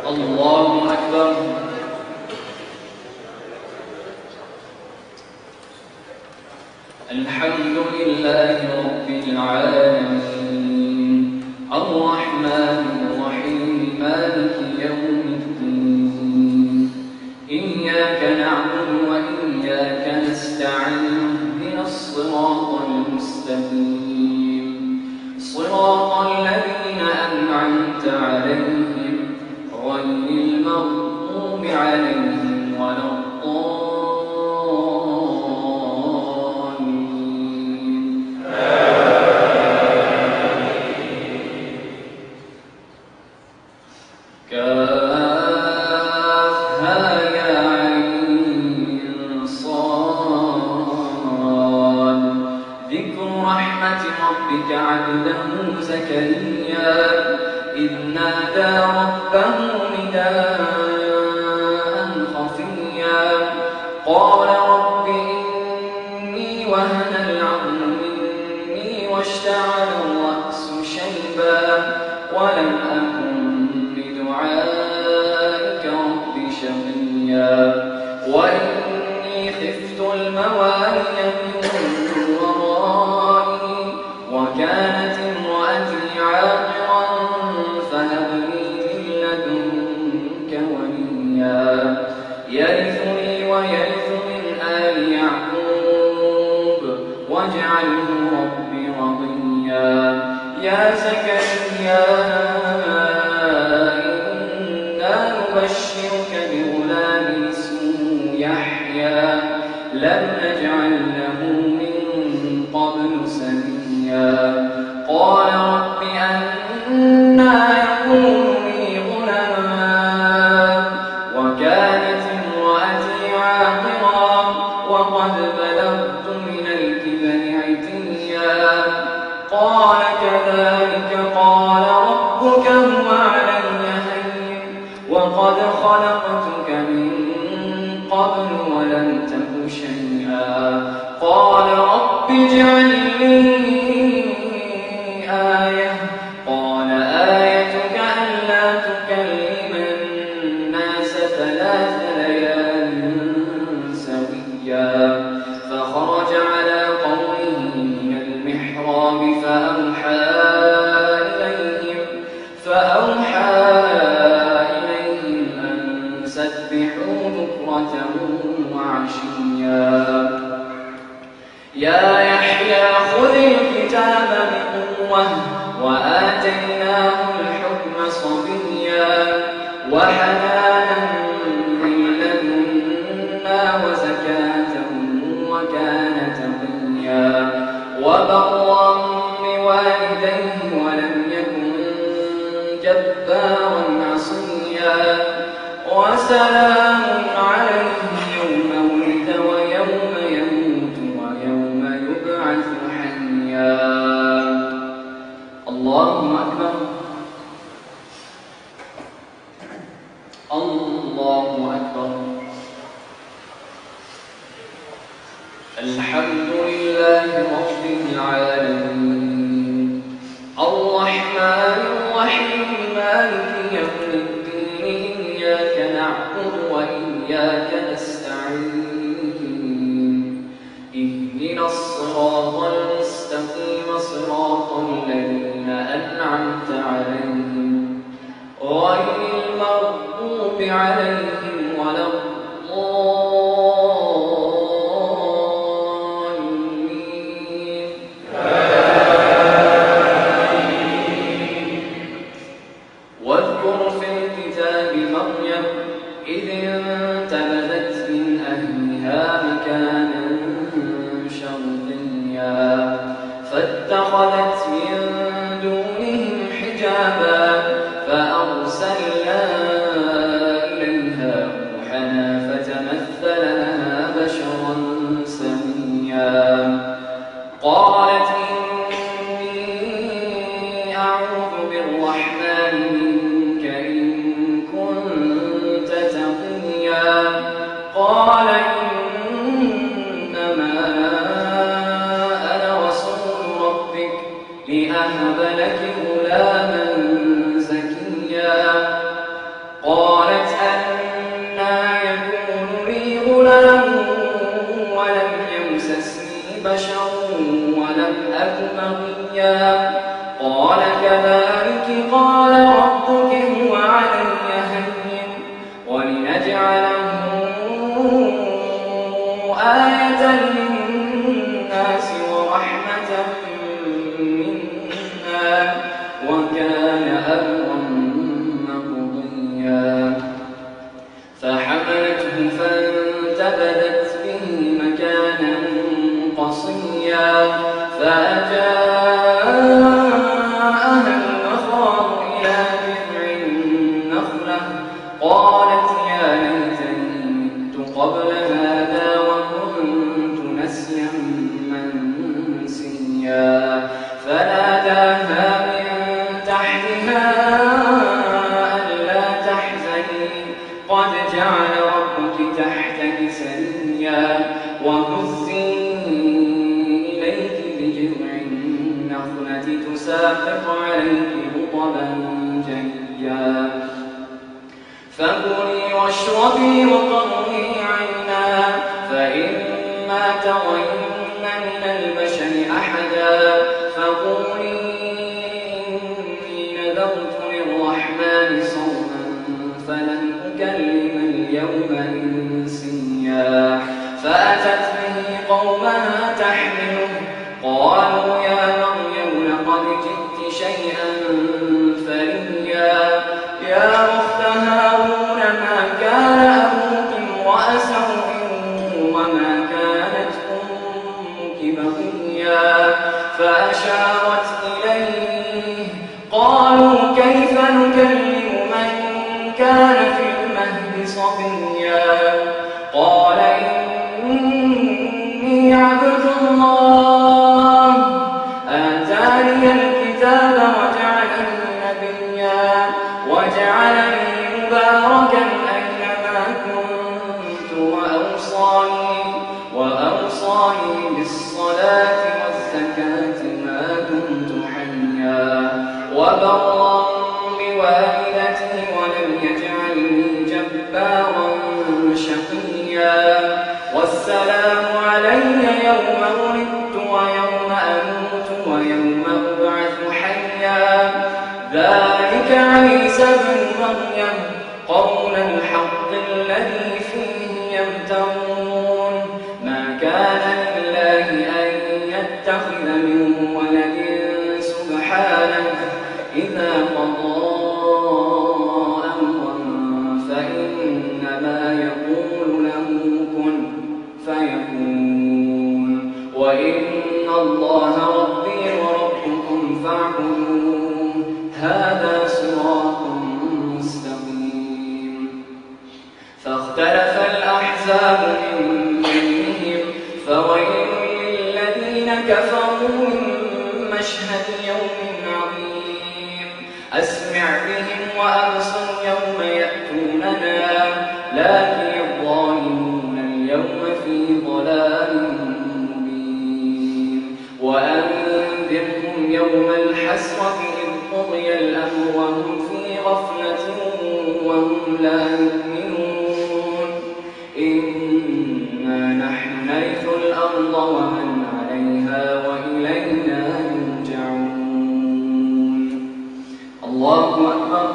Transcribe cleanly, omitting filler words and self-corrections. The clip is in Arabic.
الله أكبر. الحمد لله رب العالمين الرحمن الرحيم مالك يوم الدين إياك نعبد وإياك نستعين اهدنا الصراط المستقيم صراط الذين أنعمت عليهم غير المغضوب عليهم ولا عبده زكريا إذ نادى ربه نداء خفيا قال رب إني وهن العظم مني واشتعل الرأس شيبا ولم أكن بدعائك رب شقيا وإني خفت الموالي من ورائي وكانت امرأتي عاقرا فهب لي من لدنك وليا يرثني ويرث من آل يعقوب واجعله رب رضيا يا زكريا إنا نبشرك بغلام اسمه يحيى لم نجعل له من قبل سميا قال رب أنى يكون لي غلام وكانت امرأتي عاقرا وقد بلغت من الكبر عتيا قال كذلك قال ربك هو علي هين وقد خلقتك من قبل ولم تك شيئا قال رب اجعل لي آية قال آيتك ألا تكلم الناس 3 ليال سويا فخرج على قومه من المحراب فأوحى إليهم أن سبحوا بكرة وعشيا يا يحيى خذ الكتاب بقوة وآتيناه الحكم صبيا وحنانا من لدنا وزكاة وكان تقيا وبرا بوالديه ولم يكن جبارا عصيا وسلام عليه يوم ولد ويوم يموت ويوم يبعث حيا الله أكبر الله أكبر الحمد لله رب العالمين الرحمن الرحيم مالك يوم الدين إياك نعبد وإياك نستعين اهدنا الصراط المستقيم صراط الذين أنعمت عليهم غير المغضوب عليهم ولا الضالين واذكر في الكتاب مريم إذ انتبذت من أهلها مكانا شرقيا فاتخذت من دونهم حجابا فأرسلنا إليها روحنا فتمثل لها بشرا سويا قالت إني أعوذ بالرحمن منك إن كنت تقيا قال إنما أنا رسول ربك لأهب لك غلاما زكيا قال قال كذلك قال ربك هو علي هين ولنجعله آية للناس ورحمة منا وكان أمرا مقضيا فحملته فانتبذت به مكانا قصيا فأجاءها المخاض إلى جذع النخلة قالت يا ليتني مت قبل هذا وكنت نسيا منسيا فناداها من تحتها ألا تحزني قد جعل ربك تحتك سريا وهزي إليك بجذع النخلة تساقط عليك رطبا جنيا فكلي واشربي وقري عينا فإما ترين من البشر أحدا فقولي إني نذرت للرحمن صوما فلن أكلم اليوم إنسيا فأتت به قومها تحمله قالوا يا مريم لقد جئت شيئا فريا يا أخت هارون ما كان أبوك امرأ سوء وما كانت أمك بغيا فأشارت إليه قالوا كيف نكلم من كان في المهد صبيا قال إني عبد الله آتاني الكتاب وجعلني نبيا وجعلني مباركا أينما كنت وأوصاني بالصلاة والزكاة ما دمت حيا وبرا بوالدتي ولم يجعلني جبارا شقيا والسلام علي يوم ولدت ويوم أموت ويوم أبعث حيا ذلك عيسى بن مريم قول الحق الذي فيه يمترون ما كان لله أن يتخذ من ولد سبحانه إذا قضى أمرا فإنما يقول له كن فيكون وإن الله ربي وربكم فاعبدوه هذا صراط مستقيم فاختلف الأحزاب من بينهم فويل للذين كفروا من مشهد يوم عظيم أسمع بهم وأبصر يوم يأتوننا لكن الظالمون اليوم في ضلال مبين وأنذرهم يوم الحسرة إذ قضي الأمر وهم في غفلة وهم لا يؤمنون إنا نحن نرث الأرض ومن عليها وإلينا يرجعون الله أكبر